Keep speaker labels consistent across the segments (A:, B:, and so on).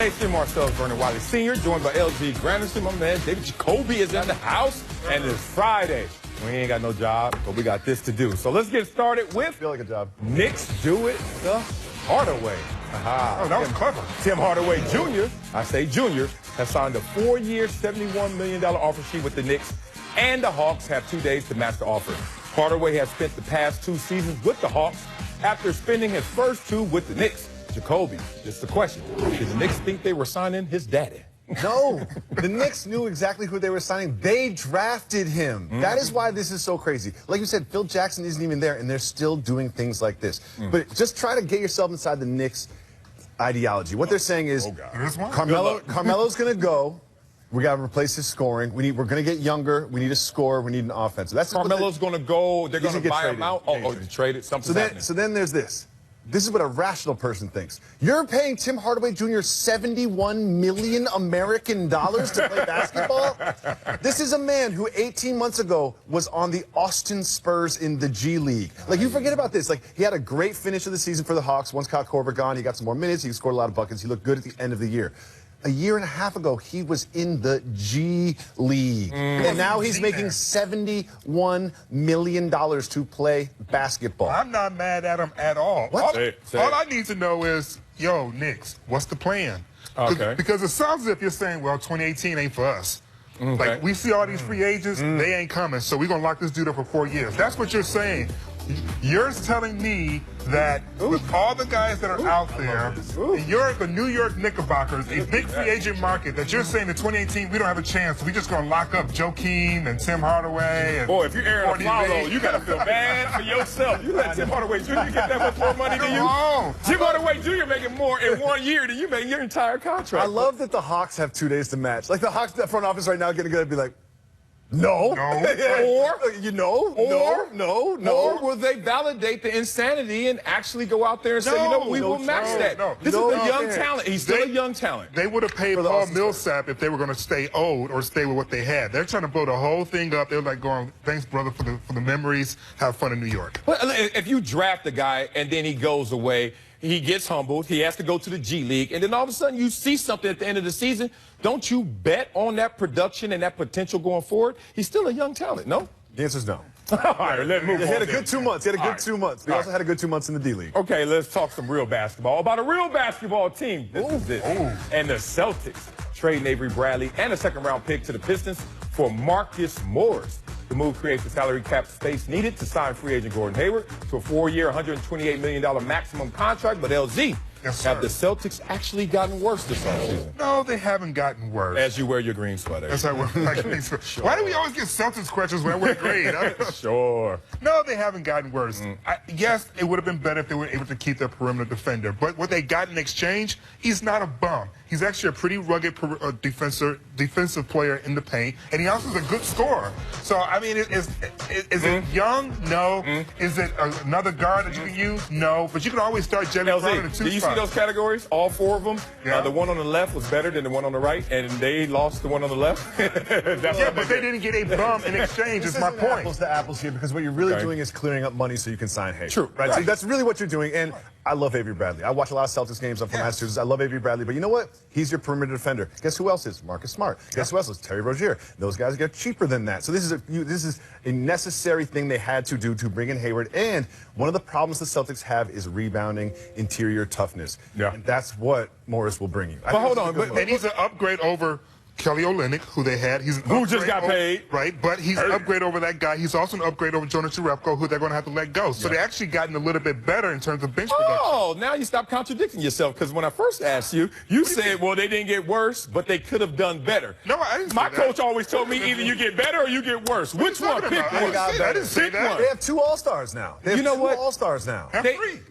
A: Nation, Marcel Vernon Wiley Sr., joined by LG Granderson. My man David Jacoby is in the house, and it's Friday. We ain't got no job, but we got this to do. So let's get started with
B: feel like a job.
A: Knicks do it the Hardaway. Aha.
B: Oh, that was clever.
A: Tim Hardaway Jr., I say Jr., has signed a 4-year, $71 million offer sheet with the Knicks, and the Hawks have 2 days to match the offer. Hardaway has spent the past 2 seasons with the Hawks after spending his first 2 with the Knicks. Jacoby, just a question. Did the Knicks think they were signing his daddy?
B: No, the Knicks knew exactly who they were signing. They drafted him. That is why this is so crazy. Like you said, Phil Jackson isn't even there, and they're still doing things like this. But just try to get yourself inside the Knicks ideology. What they're saying is, Carmelo's going to go. We got to replace his scoring. We're going to get younger. We need a scorer. We need an offense. So that's
A: Carmelo's going to go. They're going to buy him out. Oh, trade it. Something's happening.
B: So then there's this. This is what a rational person thinks. You're paying Tim Hardaway Jr. $71 million American dollars to play basketball? This is a man who 18 months ago was on the Austin Spurs in the G League. Like, you forget about this. Like, he had a great finish of the season for the Hawks. Once Kyle Korver gone, he got some more minutes. He scored a lot of buckets. He looked good at the end of the year. A year and a half ago, he was in the G League. And now he's making $71 million to play basketball.
C: I'm not mad at him at all. All I need to know is, yo, Knicks, what's the plan?
A: Okay.
C: Because it sounds as if you're saying, well, 2018 ain't for us.
A: Okay.
C: Like, we see all these free agents, they ain't coming, so we're going to lock this dude up for 4 years. That's what you're saying. You're telling me that with all the guys that are out there, and you're the New York Knickerbockers, a big free agent market, that you're saying in 2018 we don't have a chance. We're just going to lock up Joakim and Tim Hardaway. And
A: boy, if you're Aaron Apollo, you got to feel bad for yourself. You let Tim Hardaway Jr. get that much more money than you. Tim Hardaway Jr. making more in 1 year than you make your entire contract.
B: I love that the Hawks have 2 days to match. Like, the Hawks front office right now getting good and be like, no.
A: Or will they validate the insanity and actually go out there and say, you know, we will match that? This is a young talent. He's still a young talent.
C: They would have paid Paul Millsap if they were going to stay old or stay with what they had. They're trying to blow the whole thing up. They're like going, thanks, brother, for the memories. Have fun in New York.
A: Well, if you draft a guy and then he goes away, he gets humbled, he has to go to the G League, and then all of a sudden you see something at the end of the season, don't you bet on that production and that potential going forward? He's still a young talent, no?
B: The answer's no.
A: All right, let's move on.
B: He had a good 2 months. He had a good 2 months. He also had a good 2 months in the D League.
A: Okay, let's talk some real basketball. About a real basketball team. This is it. And the Celtics trade Avery Bradley and a second-round pick to the Pistons for Marcus Morris. The move creates the salary cap space needed to sign free agent Gordon Hayward to a 4-year, $128 million maximum contract. But LZ, have the Celtics actually gotten worse this offseason?
C: No, they haven't gotten worse.
A: As you wear your green sweater.
C: That's how I wear my green sweater. Sure. Why do we always get Celtics questions when I wear green?
A: Sure.
C: No, they haven't gotten worse. Yes, it would have been better if they were able to keep their perimeter defender. But what they got in exchange, he's not a bum. He's actually a pretty rugged defensive player in the paint, and he also is a good scorer. So, I mean, is it Young? No. Is it another guard that you can use? No. But you can always start Jalen Brown in the 2
A: Do you see those categories? All 4 of them?
C: Yeah.
A: The one on the left was better than the one on the right, and they lost the one on the left?
C: But they didn't get a bum in exchange, is my point.
B: Apples to apples here, because what you're really doing is clearing up money so you can sign Hayward.
A: True.
B: Right? So that's really what you're doing. And I love Avery Bradley. I watch a lot of Celtics games. I'm from Massachusetts. I love Avery Bradley. But you know what? He's your perimeter defender. Guess who else is? Marcus Smart. Guess who else is? Terry Rozier. Those guys get cheaper than that. So this is a necessary thing they had to do to bring in Hayward. And one of the problems the Celtics have is rebounding, interior toughness.
A: Yeah.
B: And that's what Morris will bring you.
A: But hold on.
C: And he's an upgrade over Kelly Olynyk, who they had. He's
A: who just got paid.
C: Right, but he's an upgrade over that guy. He's also an upgrade over Jonas Jerebko, who they're going to have to let go. So they actually gotten a little bit better in terms of bench production.
A: Oh, now you stop contradicting yourself, because when I first asked you, you said, well, they didn't get worse, but they could have done better.
C: No, I didn't say
A: My
C: that.
A: coach always told me either you get better or you get worse. Which one? Pick one.
C: I didn't say that.
B: They have 2 All-Stars now. They have
A: You know
B: two
A: what?
B: All-Stars now.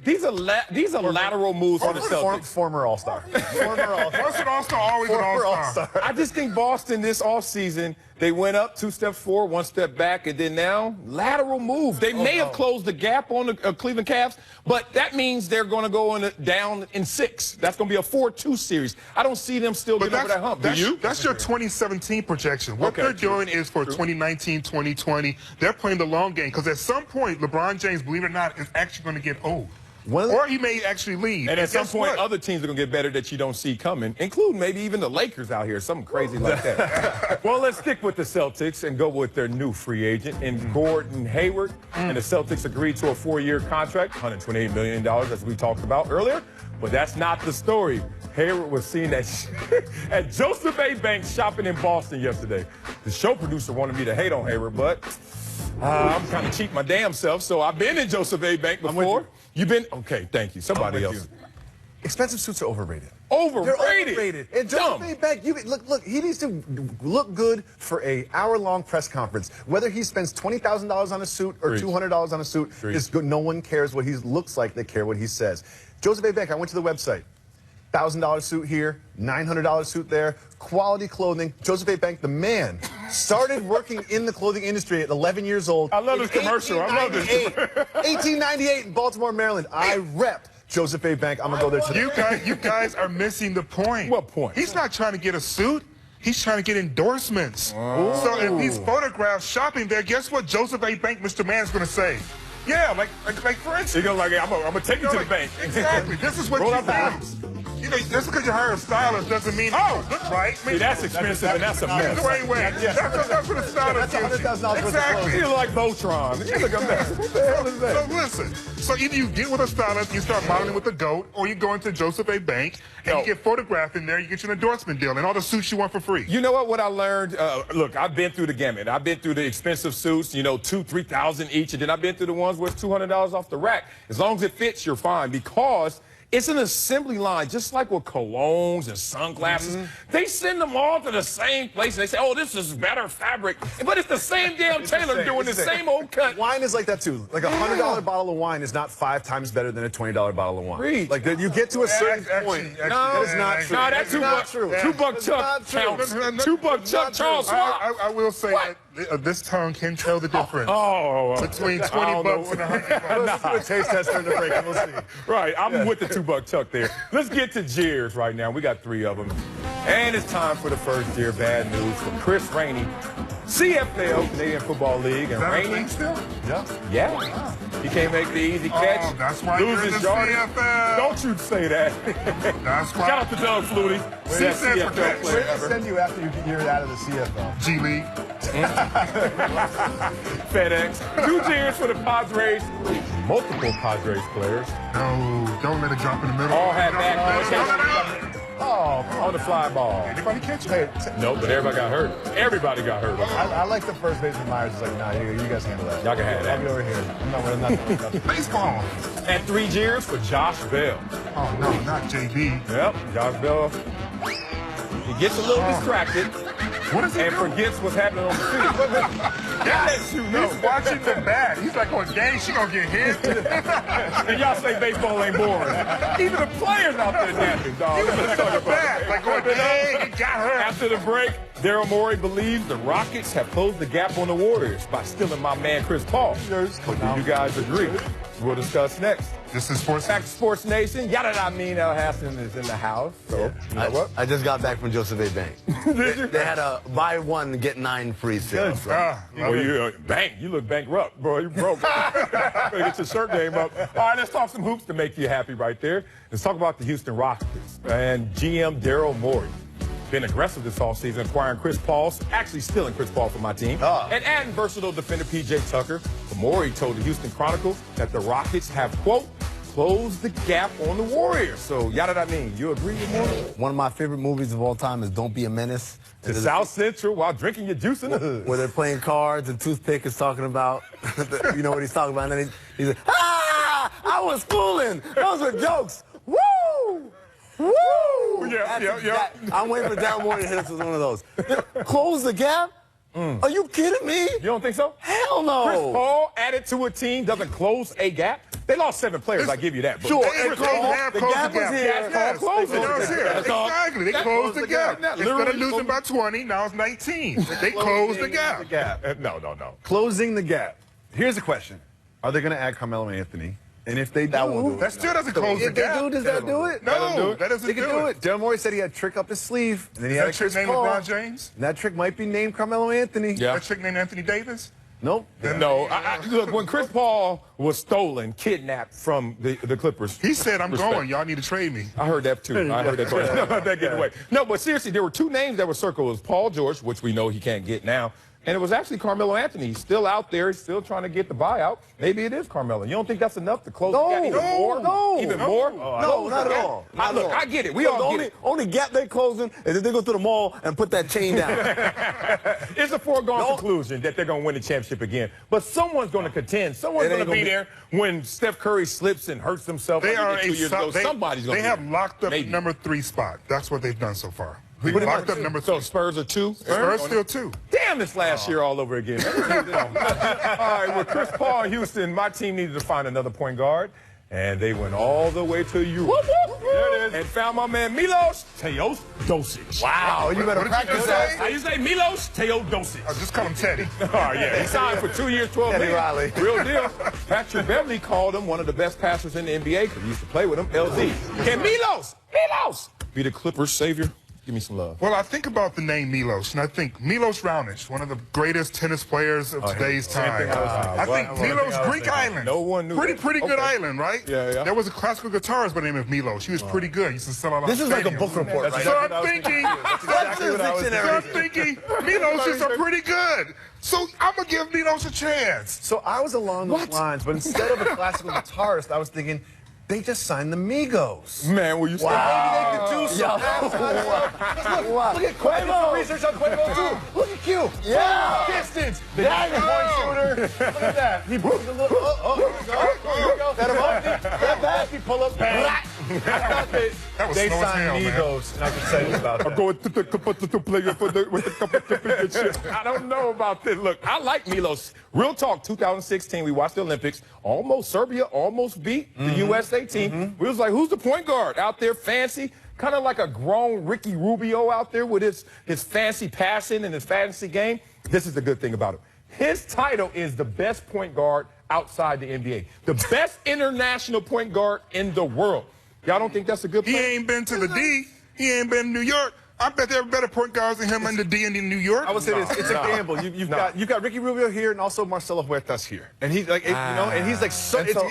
A: These are lateral moves for the Celtics.
B: Former All-Star. Former All-Star.
C: Once an All-Star, always an All-Star.
A: I just think Boston this offseason, they went up 2 steps forward, 1 step back, and then now lateral move. They may have closed the gap on the Cleveland Cavs, but that means they're going to go down in 6. That's going to be a 4-2 series. I don't see them still getting over that hump. Do you?
C: That's your 2017 projection. What they're doing is for 2019, 2020, they're playing the long game, because at some point, LeBron James, believe it or not, is actually going to get old. Or he may actually leave.
A: And at some
C: guess
A: point,
C: what?
A: other teams are going to get better that you don't see coming, including maybe even the Lakers out here, something crazy like that. Well, let's stick with the Celtics and go with their new free agent in Gordon Hayward. And the Celtics agreed to a 4-year contract, $128 million, as we talked about earlier. But that's not the story. Hayward was seen at Joseph A. Banks shopping in Boston yesterday. The show producer wanted me to hate on Hayward, but I'm kind of cheap my damn self, so I've been in Joseph A. Bank before. You've been? Okay, thank you. Somebody else.
B: Expensive suits are overrated.
A: Overrated.
B: They're overrated. And Joseph A. Bank, look, he needs to look good for an hour-long press conference. Whether he spends $20,000 on a suit or $200 on a suit, is good. No one cares what he looks like. They care what he says. Joseph A. Bank, I went to the website. $1,000 suit here, $900 suit there, quality clothing. Joseph A. Bank, the man, started working in the clothing industry at 11 years old.
A: I love this commercial. I love this.
B: 1898 in Baltimore, Maryland. I rep Joseph A. Bank. I'm going to go there today.
C: You guys are missing the point.
A: What point?
C: He's not trying to get a suit. He's trying to get endorsements. So if he's photographed shopping there, guess what Joseph A. Bank, Mr. Man's going to say? Yeah, like for instance.
A: He goes like, I'm gonna take you to the bank.
C: Exactly. This is what
A: Roll
C: you
A: out the house.
C: You know, just because you hire a stylist doesn't mean look right.
A: See, that's expensive and that's a mess.
C: Wait. That's what a stylist
B: That's
C: gives you.
B: $100,000 worth of
C: Exactly.
A: You look like Voltron. You look a mess. What the hell is that?
C: So listen, so either you get with a stylist, you start modeling with the GOAT, or you go into Joseph A. Bank and you get photographed in there, you get you an endorsement deal and all the suits you want for free.
A: You know what I learned? Look, I've been through the gamut. I've been through the expensive suits, you know, $2,000, $3,000 each, and then I've been through the ones where it's $200 off the rack. As long as it fits, you're fine, because it's an assembly line, just like with colognes and sunglasses. They send them all to the same place. And they say, oh, this is better fabric. But it's the same damn tailor doing the same old cut.
B: Wine is like that, too. Like a $100 bottle of wine is not 5 times better than a $20 bottle of wine.
A: Reach.
B: Like, you get to a certain point.
A: That
B: is not true.
A: No, that's
B: not true.
A: $2 Chuck counts. $2 Chuck Charles Schwab.
C: I will say that this tongue can tell the difference between 20 bucks and $100.
B: Let's do a taste test during the break, and we'll see.
A: Right, I'm with the $2 Chuck there. Let's get to jeers right now. We got 3 of them. And it's time for the first jeer. Bad news for Chris Rainey, CFL, Canadian Football League. And Rainey,
C: still?
A: yeah, he can't make the easy catch.
C: That's why you're in the CFL.
A: Don't you say that.
C: That's why.
A: Shout out to Doug Flutie, best CFL player
B: Where do
A: ever.
B: send you after you're out of the CFL?
C: G League.
A: FedEx. 2 jeers for the Padres. Multiple Padres players.
C: No, don't let it drop in the middle.
A: All had back.
B: Oh,
A: On the fly ball.
C: Anybody catch it?
B: hey,
A: No, but everybody got hurt. Everybody got hurt.
B: I like the first baseman Myers. Is like, nah, you guys handle that.
A: Y'all can have that.
B: I'll be over here. I'm not.
C: Baseball.
A: And 3 jeers for Josh Bell.
C: Oh, no, not JB.
A: Yep, Josh Bell. He gets a little distracted
C: What is he
A: and
C: doing?
A: forgets what's happening on the field.
C: Yes, he's watching the bat. He's like, on game, she gonna get hit.
A: And y'all say baseball ain't boring. Even the players out there napping, dog.
C: Look at the bat. Like, on game, he got her.
A: After the break, Daryl Morey believes the Rockets have closed the gap on the Warriors by stealing my man Chris Paul. But do you guys agree? We'll discuss next.
C: This is Sports.
A: Back to Sports Nation. Yada I mean El Hassan is in the house. So, you know what?
D: I just got back from Joseph A. Bank. They had a buy 1 get 9 free sale. So.
A: Well, you you look bankrupt, bro. You broke. Better get your shirt game up. All right, let's talk some hoops to make you happy right there. Let's talk about the Houston Rockets and GM Daryl Morey. Been aggressive this offseason, acquiring Chris Paul, actually stealing Chris Paul from my team, and adding versatile defender P.J. Tucker. Morey told the Houston Chronicle that the Rockets have, quote, closed the gap on the Warriors. So, yada I mean, you agree with Morey?
D: One of my favorite movies of all time is Don't Be a Menace.
A: To South Central while drinking your juice in the hood.
D: Where they're playing cards and Toothpick is talking about, you know what he's talking about, and then he's like, I was fooling. Those were jokes. Woo! Woo!
A: Yeah.
D: I'm waiting for Daryl Morey to hit us with one of those. Close the gap? Are you kidding me?
A: You don't think so?
D: Hell no.
A: Chris Paul added to a team doesn't close a gap. They lost 7 players, I give you that. But
D: Sure,
C: They
D: Chris
C: closed
D: Paul,
C: the
D: the gap was here.
A: Yes, closed it.
C: It's here.
A: That's all.
C: Exactly. They
A: That
C: closed the gap.
A: That
C: Instead of
A: literally
C: losing by 20, now it's 19. They closed the gap.
A: No.
B: Closing the gap. Here's the question: are they going to add Carmelo Anthony? And if they do,
C: That still doesn't close the
D: If they
C: gap.
D: do, does that do it?
C: No, that doesn't
B: they can do it. Daryl Morey said he had a trick up his sleeve, and then he had a
C: That trick
B: Chris
C: named
B: Paul.
C: LeBron James?
B: And that trick might be named Carmelo Anthony.
A: Yeah.
C: That trick named Anthony Davis?
B: Nope.
A: No. Look, when Chris Paul was stolen, kidnapped from the Clippers.
C: He said, I'm going. Y'all need to trade me.
A: I heard that too. I heard that too. That get away. No, but seriously, there were two names that were circled. It was Paul George, which we know he can't get now. And it was actually Carmelo Anthony. He's still out there. He's still trying to get the buyout. Maybe it is Carmelo. You don't think that's enough to close the gap even more?
D: No.
A: Even more?
D: No, not at all.
A: Look, I get it. We all get it.
D: Only gap they're closing is if they go to the mall and put that chain down.
A: It's a foregone conclusion that they're going to win the championship again. But someone's going to contend. Someone's going to be there when Steph Curry slips and hurts himself.
C: They are
A: 2 years ago. Somebody's going to
C: They have locked up
A: Maybe.
C: number 3 spot. That's what they've done so far. They locked up number 3.
A: So Spurs are 2?
C: Spurs still 2.
A: Damn, this last year all over again. All right, with Chris Paul in Houston, my team needed to find another point guard, and they went all the way to Europe. There it is. And found my man Milos Teodosic.
D: Wow, you better practice that.
A: How you say Milos Teodosic?
C: I just call him Teddy.
A: Oh, yeah. He signed for 2 years, 12
D: Teddy
A: million.
D: Riley.
A: Real deal. Patrick Beverly called him one of the best passers in the NBA because he used to play with him, LZ. Can Milos be the Clippers' savior? Give me some love.
C: Well, I think about the name Milos, and I think Milos Raonic, one of the greatest tennis players of today's time. I think Milos, Greek island.
A: No one knew
C: Pretty good island, right?
A: Yeah.
C: There was a classical guitarist by the name of Milos. He was pretty good. He used to sell out.
D: This is like a book report, right?
C: So I'm thinking, Milos is pretty good. So I'm gonna give Milos a chance.
B: So I was along those lines, but instead of a classical guitarist, I was thinking, they just signed the Migos.
A: Man, will you stop?
B: Maybe they could do something. Look at Quavo. Research on Quavo, too. Look at Q.
D: Yeah.
B: Distance. The point shooter. Look at that. He moves a little. Here we go. Set him up. That back. He pull up. Bang.
C: That was
B: They
C: slow as hell,
B: signed
C: man.
B: Migos, and I can tell you about
A: I'm
B: that.
A: going to play with the championship. I don't know about this. Look, I like Milos. Real talk, 2016, we watched the Olympics. Serbia almost beat the USA team. We was like, who's the point guard out there, fancy? Kind of like a grown Ricky Rubio out there with his fancy passing and his fancy game. This is the good thing about him. His title is the best point guard outside the NBA. The best international point guard in the world. Y'all don't think that's a good
C: He
A: player?
C: ain't been to the D. He ain't been to New York. I bet there are better point guards than him in the D and in New York.
B: I would say this: it's a gamble. You've got Ricky Rubio here, and also Marcelo Huertas here, and he's like, and he's like,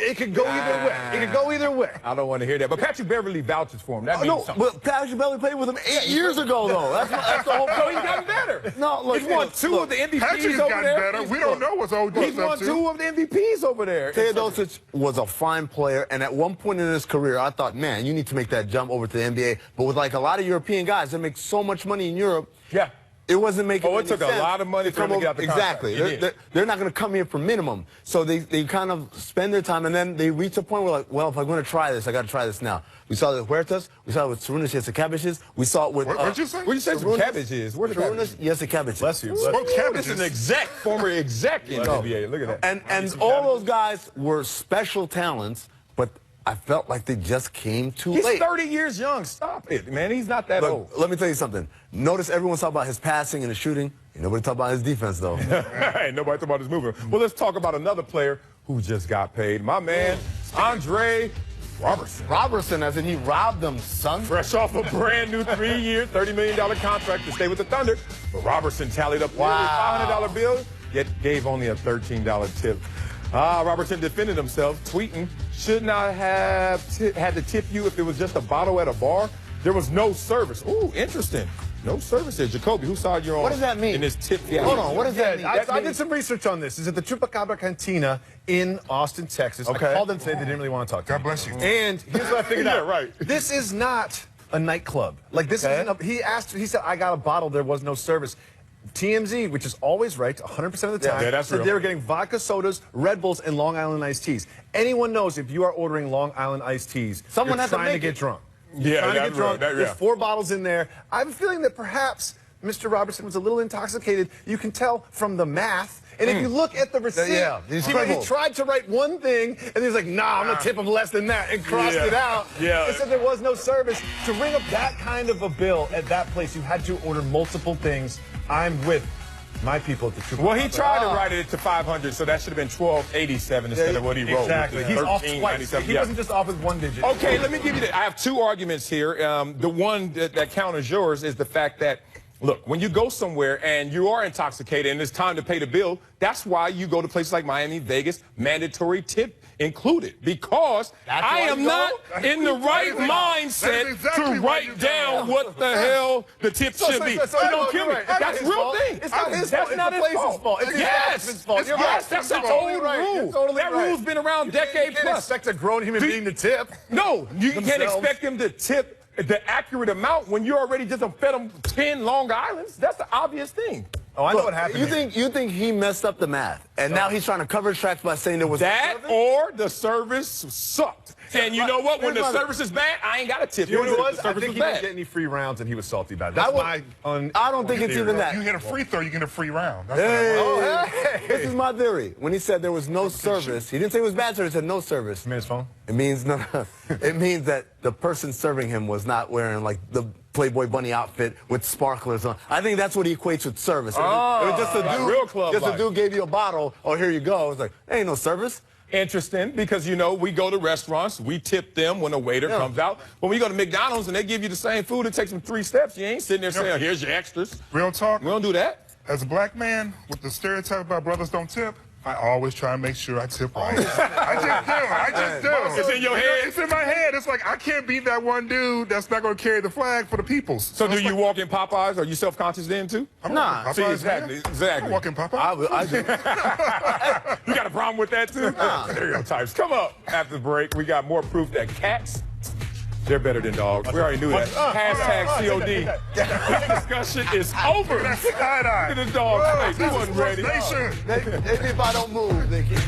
B: it could go either way. It could go either way.
A: I don't want to hear that. But Patrick Beverly vouches for him. That means something.
D: But Patrick Beverly played with him 8 years ago, though. That's the whole
A: So
D: point.
A: he's gotten better.
D: No, look,
A: he's won 2 of the MVPs
C: Patrick's
A: over
C: gotten
A: there.
C: better. We don't know what's old.
A: He's won 2 of the MVPs over there.
D: Teodosic was a fine player, and at one point in his career, I thought, man, you need to make that jump over to the NBA. But with like a lot of European guys that make so much money in Europe,
A: Yeah.
D: it wasn't making
A: Oh, it
D: any
A: took a
D: sense
A: lot of money for him to get out the contract.
D: Exactly.
A: It did.
D: They're not going to come here for minimum. So they kind of spend their time, and then they reach a point where, like, well, if I'm going to try this, I got to try this now. We saw it with Huertas. We saw it with Sarunas Jasikavičius. We saw it with...
C: What'd you say?
A: What'd you say some cabbage is? Where the
D: Sarunas Jasikavičius.
B: Bless you.
C: Smoke
A: This
C: cabbages.
A: is an exec, former exec in the NBA. Look at that.
D: And all those guys were special talents, but I felt like they just came too
A: He's
D: late.
A: 30 years young. Stop it, man. He's not that old.
D: Look, let me tell you something. Notice everyone's talking about his passing and his shooting. Ain't nobody talking about his defense, though.
A: Ain't nobody talking about his movement. Well, let's talk about another player who just got paid. My man, Andre Robertson.
D: Robertson, as in he robbed them, son.
A: Fresh off a brand new 3-year, $30 million contract to stay with the Thunder. But Robertson tallied up nearly $500 bill, yet gave only a $13 tip. Robertson defended himself, tweeting, shouldn't I have had to tip you if it was just a bottle at a bar? There was no service. Ooh, interesting. No service there. Jacoby, whose side you're on?
D: What does that mean?
A: In this tip?
D: Hold on, what does that mean?
B: I did some research on this. It's at the Chupacabra Cantina in Austin, Texas.
D: Okay.
B: I called them today. They didn't really want to talk to me.
C: God bless you.
B: And here's what I figured out.
A: Yeah, right.
B: This is not a nightclub. Like, this isn't he said, I got a bottle. There was no service. TMZ, which is always right 100% of the time,
A: Yeah, that's
B: said
A: real.
B: they were getting vodka sodas, Red Bulls, and Long Island iced teas. Anyone knows if you are ordering Long Island iced teas,
D: Someone
B: you're
D: has to
B: trying to
D: make
B: get
D: it.
B: drunk.
A: Yeah,
B: You're trying to
A: that's
B: get drunk.
A: right.
B: There's 4 bottles in there. I have a feeling that perhaps Mr. Robertson was a little intoxicated. You can tell from the math. And if you look at the receipt,
D: Yeah, he's
B: he
D: crippled.
B: tried to write one thing, and he's like, nah, I'm going to tip him less than that, and crossed it out.
A: Yeah.
B: It said there was no service. To ring up that kind of a bill at that place, you had to order multiple things. I'm with my people at the Chupacabra.
A: Well, he tried to write it to 500, so that should have been 1287 instead of what he wrote.
B: Exactly.
A: which is
B: He's off twice.
A: 1397.
B: He
A: Yeah.
B: wasn't just off with one digit.
A: Okay, let me give you that. I have 2 arguments here. The one that counters yours is the fact that Look, when you go somewhere and you are intoxicated and it's time to pay the bill, that's why you go to places like Miami, Vegas, mandatory tip included, because I am not in the right mindset to write down what the hell the tip should be. Don't kill me. That's real thing.
B: It's not his
A: That's
B: fault.
A: not
B: It's
A: his
B: the place's fault. It's
A: Yes,
B: fault. You're right.
A: that's an
B: You're
A: old
B: totally right. You're
A: rule.
B: totally
A: That
B: right.
A: rule's been around decade
B: You can't
A: plus.
B: expect a grown human being to tip.
A: No, you can't
B: themselves.
A: expect them to tip the accurate amount when you already just fed them 10 Long Islands. That's the obvious thing.
B: Oh, I know what happened.
D: You think he messed up the math, and now he's trying to cover his tracks by saying there was
A: That or the service sucked. And you know what? When the service is bad, I ain't got to tip.
B: You know what it was?
A: The
B: I
A: service
B: think
A: was
B: he didn't
A: bad.
B: get any free rounds, and he was salty about it. That's
D: I don't think it's even that.
C: You hit a free throw, you get a free round. That's
D: Hey, this is my theory. When he said there was no service, he didn't say it was bad service. He said no service.
B: You made his phone?
D: It means no. It means that the person serving him was not wearing like the Playboy bunny outfit with sparklers on. I think that's what he equates with service. It was just a
A: like
D: dude.
A: real club
D: Just a
A: life.
D: dude gave you a bottle. Oh, here you go. It's like ain't no service.
A: Interesting, because, you know, we go to restaurants, we tip them when a waiter comes out. But when you go to McDonald's and they give you the same food, it takes them 3 steps. You ain't sitting there saying, here's your extras.
C: Real talk.
A: We don't do that.
C: As a black man, with the stereotype about brothers don't tip, I always try and make sure I tip right. I just do.
A: It's in your head?
C: It's in my head. It's like I can't be that one dude that's not going to carry the flag for the peoples.
A: So do you walk in Popeyes? Are you self-conscious then, too?
D: Nah.
A: See, exactly.
C: I walk in Popeye.
D: I do.
A: You got a problem with that, too? Stereotypes. Come up after the break. We got more proof that cats, they're better than dogs. We already knew that. Hashtag COD. This discussion is over.
C: That's side-eye.
A: Look at the dog face. He wasn't ready.
C: Nation.
D: Maybe if I don't move, they can.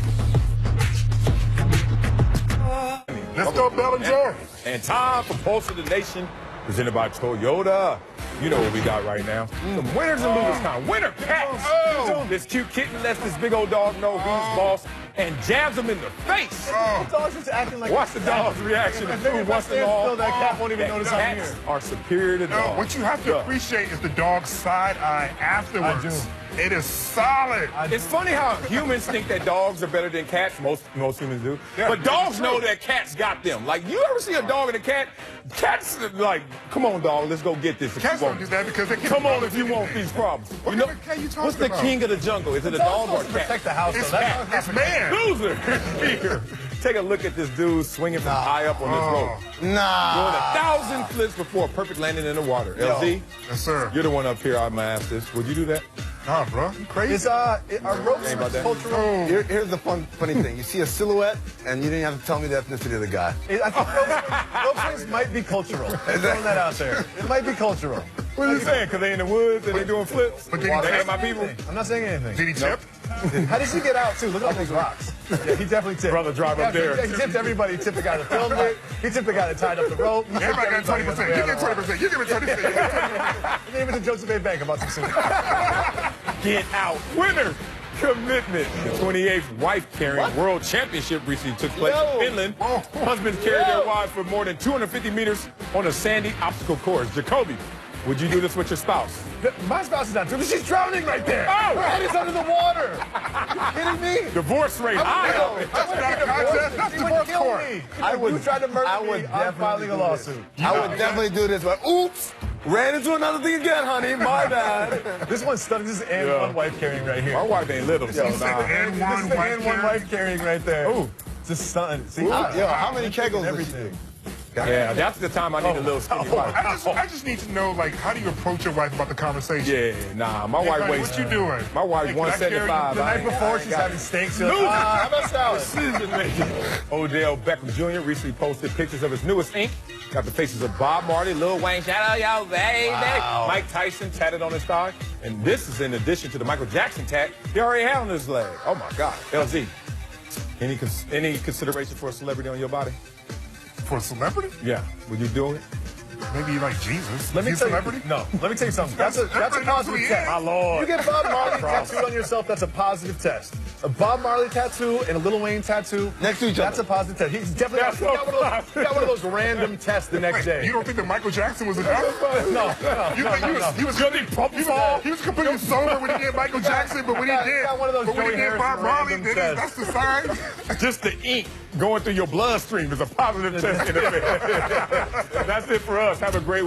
C: Let's go, Bellinger.
A: And time for Pulse of the Nation, presented by Toyota. You know what we got right now. Some winners and losers time. Winner cats. This cute kitten lets this big old dog know who's boss and jabs him in the face.
B: The dog's just acting like
A: Watch the dog's reaction to food once in a while.
B: that cat won't even notice I'm
A: Cats
B: here.
A: are superior to dogs.
C: What you have to appreciate is the dog's side eye afterwards.
B: I do.
C: It is solid.
A: It's funny how humans think that dogs are better than cats. Most humans do.
C: Yeah,
A: But dogs
C: it's
A: know
C: true.
A: that cats got them. Like, you ever see a dog and a cat? Cats are like, come on, dog, let's go get this. If
C: Cats
A: you
C: don't
A: want
C: do that because they can't.
A: Come on if you want these problems.
C: What
A: You know,
C: kind of cat you talking
A: what's the
C: about?
A: king of the jungle? Is it a dog or a cat?
B: Protect the house,
C: It's
B: though. That's
C: cat. It's man.
A: Loser. Here. Take a look at this dude swinging from high up on this rope. Doing
D: Nah.
A: 1,000 flips before a perfect landing in the water. LZ,
C: Yes, sir.
A: you're the one up here. I'm gonna ask this. Would you do that?
C: Nah, bro. You crazy?
B: Are ropes
A: Ain't about that.
B: cultural?
D: Here's the funny thing. You see a silhouette, and you didn't have to tell me the ethnicity of the guy.
B: I think rope swings might be cultural. I'm throwing that out there. It might be cultural.
A: What are you saying? Because they in the woods and they doing flips?
C: But did he
A: They
C: tip?
A: ain't my people.
B: I'm not saying anything.
C: Did he tip?
B: How does he get out, too? Look at all those rocks. Yeah, he definitely tipped.
A: Brother, drive up
B: Yeah,
A: there.
B: He tipped everybody. He tipped the guy that filmed it. He tipped the guy that tied up the rope. He tipped
C: Everybody got
B: everybody
C: 20%. You
B: else.
C: get 20%. You give it 20%.
B: He gave it to Joseph A. Bank about some soup.
A: Get out. Winner. Commitment. The 28th wife-carrying world championship recently took place in Finland. Husbands carried their wives for more than 250 meters on a sandy obstacle course. Jacoby, would you do this with your spouse?
B: My spouse is not doing this. She's drowning right there.
A: Oh!
B: Her head is under the water. Are you kidding me?
A: Divorce rate high up.
C: That's not a contest. That's
B: She would
C: divorce
B: kill
C: court.
B: me.
D: I would-
B: You tried to murder
D: I
B: me.
D: would
B: I'm
D: definitely
B: filing a
D: do this.
B: lawsuit.
D: I would definitely do this, but oops, ran into another thing again, honey. My bad.
B: This one's stuck. This is one wife carrying right here.
A: My wife ain't little, so
C: You said
A: nah.
C: and
B: This
C: one
B: is the
C: wife
B: and one
C: carrying?
B: wife carrying right there.
A: Ooh.
B: Just stunning. See,
D: Yo, how many kegels?
B: everything.
A: Yeah, that's the time I need a little skinny wife.
C: I just need to know, like, how do you approach your wife about the conversation?
A: Yeah, nah, my
C: Hey,
A: wife
C: honey,
A: weighs.
C: what you doing?
A: My wife
C: Hey, can I carry you?
A: 175.
B: The
A: I
B: night
A: ain't-
B: before,
A: I ain't
B: she's
A: got
B: having
A: it.
B: steaks.
A: Loser.
B: How about salad?
A: Decision making. Odell Beckham Jr. recently posted pictures of his newest ink. Got the faces of Bob Marley, Lil Wayne, shout out y'all, baby. Mike Tyson tatted on his thigh. And this is in addition to the Michael Jackson tat he already had on his leg. Oh my God. LZ, any consideration for a celebrity on your body?
C: For a celebrity?
A: Yeah. Would you do it?
C: Maybe like Jesus.
B: Let me
C: Is he
B: tell
C: a celebrity?
B: you. No, let me tell you something. That's a positive test.
A: My Lord.
B: You get Bob Marley tattooed on yourself, that's a positive test. A Bob Marley tattoo and a Lil Wayne tattoo,
D: Next to each
B: that's
D: other.
B: a positive test. He's definitely
A: That's
B: he got one of those random tests the next day.
C: You don't think that Michael Jackson was enough?
B: No.
C: You think he was completely sober when he did Michael Jackson, but when he did,
B: got one of those
C: but when he
B: Joey
C: did Bob
B: Harrison
C: Marley,
B: random
C: then
B: tests.
C: that's the sign.
A: Just the ink going through your bloodstream is a positive test. That's it for us. Have a great